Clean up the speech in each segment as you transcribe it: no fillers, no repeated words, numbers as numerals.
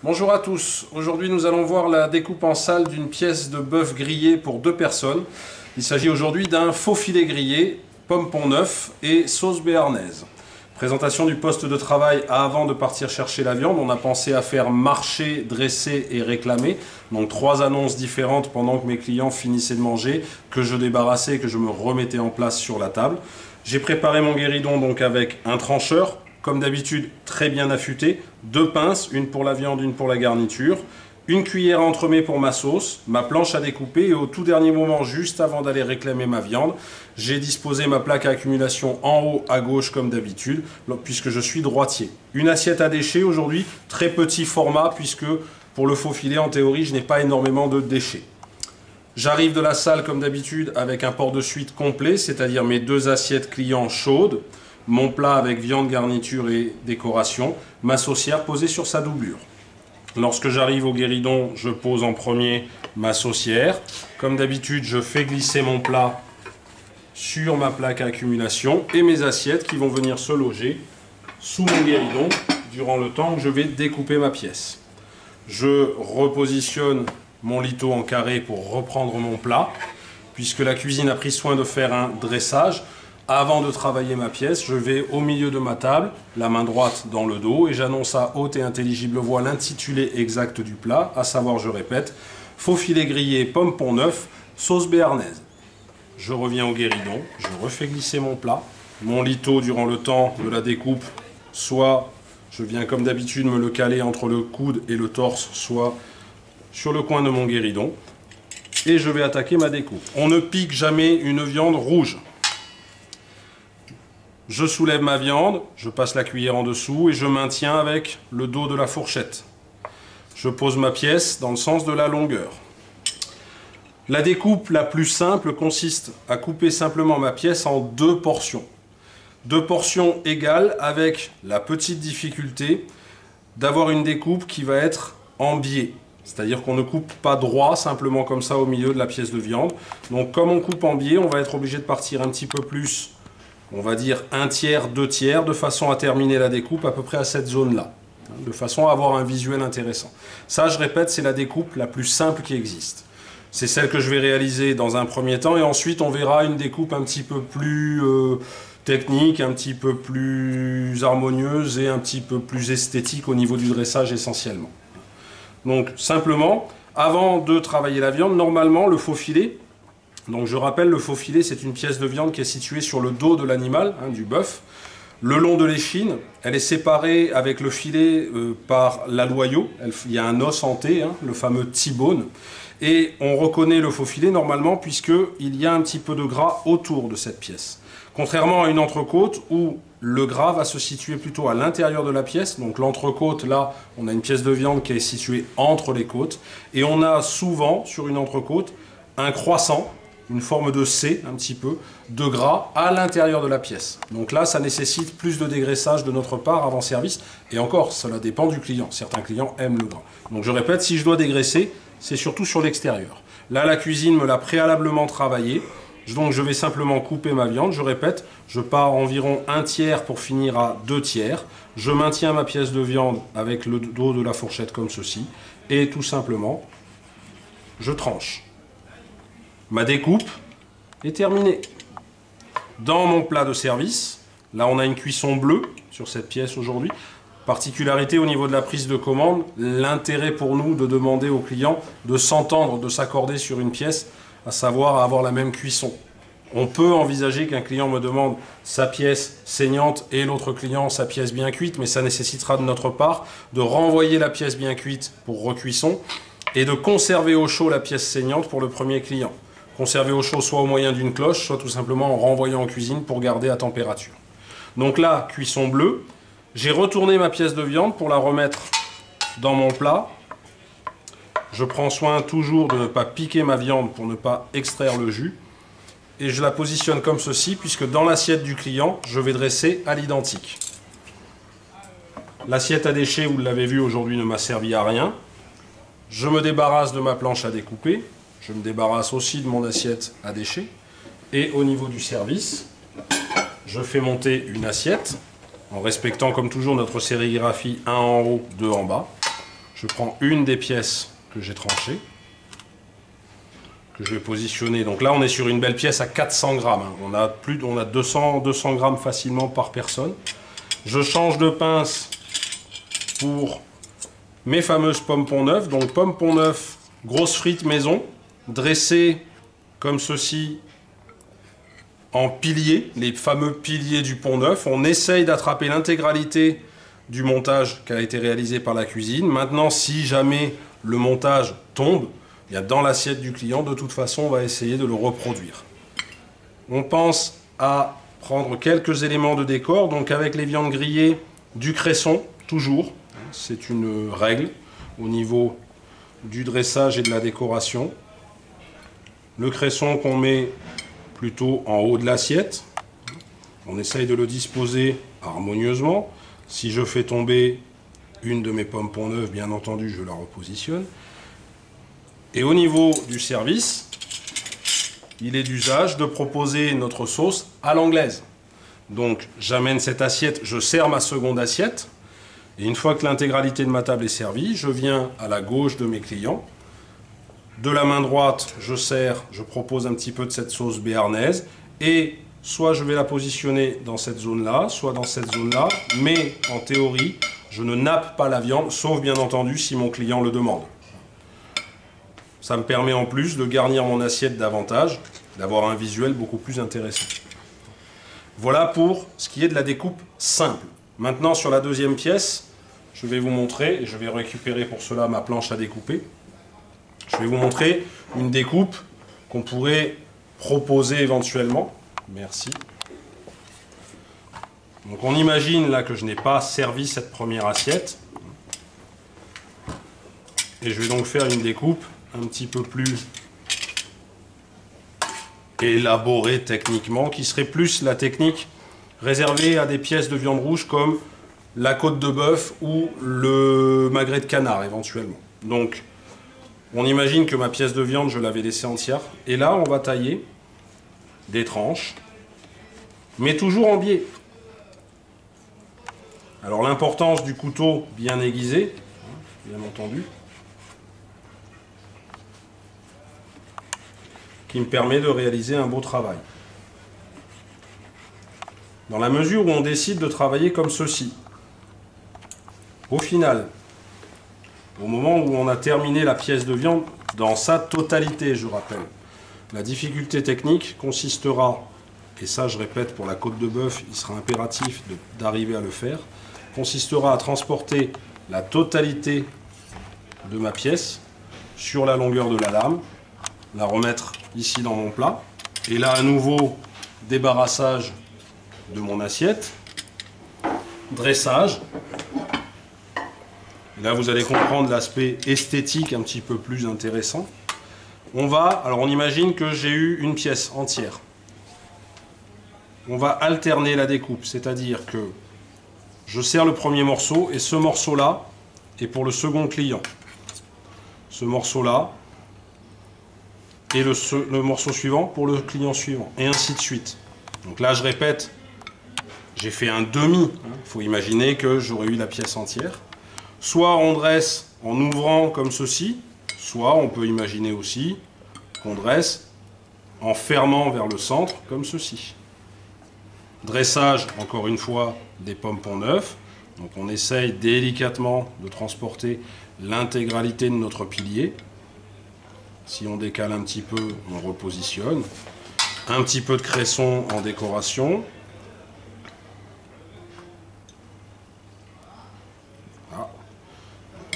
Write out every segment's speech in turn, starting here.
Bonjour à tous, aujourd'hui nous allons voir la découpe en salle d'une pièce de bœuf grillé pour 2 personnes. Il s'agit aujourd'hui d'un faux filet grillé, pomme pont neuf et sauce béarnaise. Présentation du poste de travail avant de partir chercher la viande. On a pensé à faire marcher, dresser et réclamer. Donc 3 annonces différentes pendant que mes clients finissaient de manger, que je débarrassais et que je me remettais en place sur la table. J'ai préparé mon guéridon donc avec un trancheur, comme d'habitude très bien affûté, 2 pinces, une pour la viande, une pour la garniture, une cuillère à entremets pour ma sauce, ma planche à découper et au tout dernier moment, juste avant d'aller réclamer ma viande, j'ai disposé ma plaque à accumulation en haut à gauche comme d'habitude, puisque je suis droitier. Une assiette à déchets aujourd'hui, très petit format, puisque pour le faux filet, en théorie, je n'ai pas énormément de déchets. J'arrive de la salle comme d'habitude avec un port de suite complet, c'est-à-dire mes 2 assiettes clients chaudes, mon plat avec viande, garniture et décoration, ma saucière posée sur sa doublure. Lorsque j'arrive au guéridon, je pose en premier ma saucière. Comme d'habitude, je fais glisser mon plat sur ma plaque à accumulation et mes assiettes qui vont venir se loger sous mon guéridon durant le temps que je vais découper ma pièce. Je repositionne mon lito en carré pour reprendre mon plat, puisque la cuisine a pris soin de faire un dressage. Avant de travailler ma pièce, je vais au milieu de ma table, la main droite dans le dos, et j'annonce à haute et intelligible voix l'intitulé exact du plat, à savoir, je répète, faux filet grillé, pomme pont neuf, sauce béarnaise. Je reviens au guéridon, je refais glisser mon plat, mon lito durant le temps de la découpe, soit je viens comme d'habitude me le caler entre le coude et le torse, soit sur le coin de mon guéridon, et je vais attaquer ma découpe. On ne pique jamais une viande rouge. Je soulève ma viande, je passe la cuillère en dessous et je maintiens avec le dos de la fourchette. Je pose ma pièce dans le sens de la longueur. La découpe la plus simple consiste à couper simplement ma pièce en 2 portions. 2 portions égales avec la petite difficulté d'avoir une découpe qui va être en biais. C'est-à-dire qu'on ne coupe pas droit, simplement comme ça au milieu de la pièce de viande. Donc comme on coupe en biais, on va être obligé de partir un petit peu plus, on va dire 1/3, 2/3, de façon à terminer la découpe à peu près à cette zone-là, de façon à avoir un visuel intéressant. Ça, je répète, c'est la découpe la plus simple qui existe. C'est celle que je vais réaliser dans un premier temps, et ensuite on verra une découpe un petit peu plus technique, un petit peu plus harmonieuse et un petit peu plus esthétique au niveau du dressage essentiellement. Donc simplement, avant de travailler la viande, normalement le faux filet, donc je rappelle, le faux filet, c'est une pièce de viande qui est située sur le dos de l'animal, du bœuf. Le long de l'échine, elle est séparée avec le filet par l'aloyau. Il y a un os en T, le fameux T-bone. Et on reconnaît le faux filet normalement puisqu'il y a un petit peu de gras autour de cette pièce. Contrairement à une entrecôte où le gras va se situer plutôt à l'intérieur de la pièce. Donc l'entrecôte, là, on a une pièce de viande qui est située entre les côtes. Et on a souvent, sur une entrecôte, un croissant, une forme de C, un petit peu, de gras à l'intérieur de la pièce. Donc là, ça nécessite plus de dégraissage de notre part avant service. Et encore, cela dépend du client. Certains clients aiment le gras. Donc je répète, si je dois dégraisser, c'est surtout sur l'extérieur. Là, la cuisine me l'a préalablement travaillé. Donc je vais simplement couper ma viande. Je répète, je pars environ 1/3 pour finir à 2/3. Je maintiens ma pièce de viande avec le dos de la fourchette comme ceci. Et tout simplement, je tranche. Ma découpe est terminée. Dans mon plat de service, là on a une cuisson bleue sur cette pièce aujourd'hui. Particularité au niveau de la prise de commande, l'intérêt pour nous de demander au client de s'entendre, de s'accorder sur une pièce, à savoir avoir la même cuisson. On peut envisager qu'un client me demande sa pièce saignante et l'autre client sa pièce bien cuite, mais ça nécessitera de notre part de renvoyer la pièce bien cuite pour recuisson et de conserver au chaud la pièce saignante pour le premier client. Conserver au chaud soit au moyen d'une cloche, soit tout simplement en renvoyant en cuisine pour garder à température. Donc là, cuisson bleue. J'ai retourné ma pièce de viande pour la remettre dans mon plat. Je prends soin toujours de ne pas piquer ma viande pour ne pas extraire le jus. Et je la positionne comme ceci, puisque dans l'assiette du client, je vais dresser à l'identique. L'assiette à déchets, vous l'avez vu aujourd'hui, ne m'a servi à rien. Je me débarrasse de ma planche à découper. Je me débarrasse aussi de mon assiette à déchets. Et au niveau du service, je fais monter une assiette en respectant comme toujours notre sérigraphie 1 en haut, 2 en bas. Je prends une des pièces que j'ai tranchées, que je vais positionner. Donc là, on est sur une belle pièce à 400 grammes. On a 200 grammes facilement par personne. Je change de pince pour mes fameuses pommes Pont-Neuf. Donc pommes Pont-Neuf, grosses frites maison, dressées comme ceci en piliers, les fameux piliers du Pont-Neuf. On essaye d'attraper l'intégralité du montage qui a été réalisé par la cuisine. Maintenant, si jamais le montage tombe, dans l'assiette du client, de toute façon, on va essayer de le reproduire. On pense à prendre quelques éléments de décor, donc avec les viandes grillées, du cresson, toujours. C'est une règle au niveau du dressage et de la décoration. Le cresson qu'on met plutôt en haut de l'assiette. On essaye de le disposer harmonieusement. Si je fais tomber une de mes pommes Pont-Neuf, bien entendu, je la repositionne. Et au niveau du service, il est d'usage de proposer notre sauce à l'anglaise. Donc j'amène cette assiette, je sers ma seconde assiette, et une fois que l'intégralité de ma table est servie, je viens à la gauche de mes clients. De la main droite, je sers, je propose un petit peu de cette sauce béarnaise, et soit je vais la positionner dans cette zone-là, soit dans cette zone-là, mais en théorie, je ne nappe pas la viande, sauf bien entendu si mon client le demande. Ça me permet en plus de garnir mon assiette davantage, d'avoir un visuel beaucoup plus intéressant. Voilà pour ce qui est de la découpe simple. Maintenant, sur la deuxième pièce, je vais vous montrer, et je vais récupérer pour cela ma planche à découper. Je vais vous montrer une découpe qu'on pourrait proposer éventuellement. Merci. Donc on imagine là que je n'ai pas servi cette première assiette. Et je vais donc faire une découpe un petit peu plus élaborée techniquement, qui serait plus la technique réservée à des pièces de viande rouge comme la côte de bœuf ou le magret de canard éventuellement. Donc on imagine que ma pièce de viande, je l'avais laissée entière. Et là, on va tailler des tranches, mais toujours en biais. Alors l'importance du couteau bien aiguisé, bien entendu, qui me permet de réaliser un beau travail. Dans la mesure où on décide de travailler comme ceci, au final, au moment où on a terminé la pièce de viande dans sa totalité, je rappelle, la difficulté technique consistera, et ça je répète pour la côte de bœuf, il sera impératif d'arriver à le faire, consistera à transporter la totalité de ma pièce sur la longueur de la lame, la remettre ici dans mon plat, et là à nouveau débarrassage de mon assiette, dressage. Là, vous allez comprendre l'aspect esthétique un petit peu plus intéressant. Alors on imagine que j'ai eu une pièce entière. On va alterner la découpe, c'est-à-dire que je sers le premier morceau et ce morceau-là est pour le second client. Ce morceau-là et le morceau suivant pour le client suivant, et ainsi de suite. Donc là, je répète, j'ai fait un demi. Il faut imaginer que j'aurais eu la pièce entière. Soit on dresse en ouvrant comme ceci, soit on peut imaginer aussi qu'on dresse en fermant vers le centre comme ceci. Dressage, encore une fois, des pommes Pont-Neuf. Donc on essaye délicatement de transporter l'intégralité de notre pilier. Si on décale un petit peu, on repositionne. Un petit peu de cresson en décoration.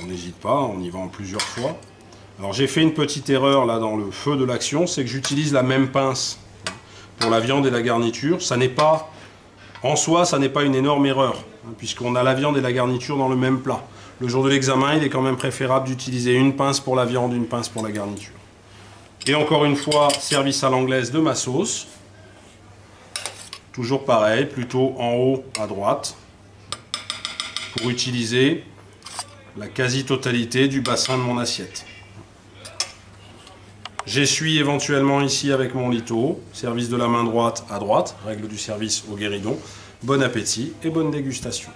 On n'hésite pas, on y va en plusieurs fois. Alors j'ai fait une petite erreur là dans le feu de l'action, c'est que j'utilise la même pince pour la viande et la garniture. Ça n'est pas, en soi, ça n'est pas une énorme erreur, puisqu'on a la viande et la garniture dans le même plat. Le jour de l'examen, il est quand même préférable d'utiliser une pince pour la viande, une pince pour la garniture. Et encore une fois, service à l'anglaise de ma sauce. Toujours pareil, plutôt en haut à droite, pour utiliser la quasi-totalité du bassin de mon assiette. J'essuie éventuellement ici avec mon lito, service de la main droite à droite, règle du service au guéridon. Bon appétit et bonne dégustation.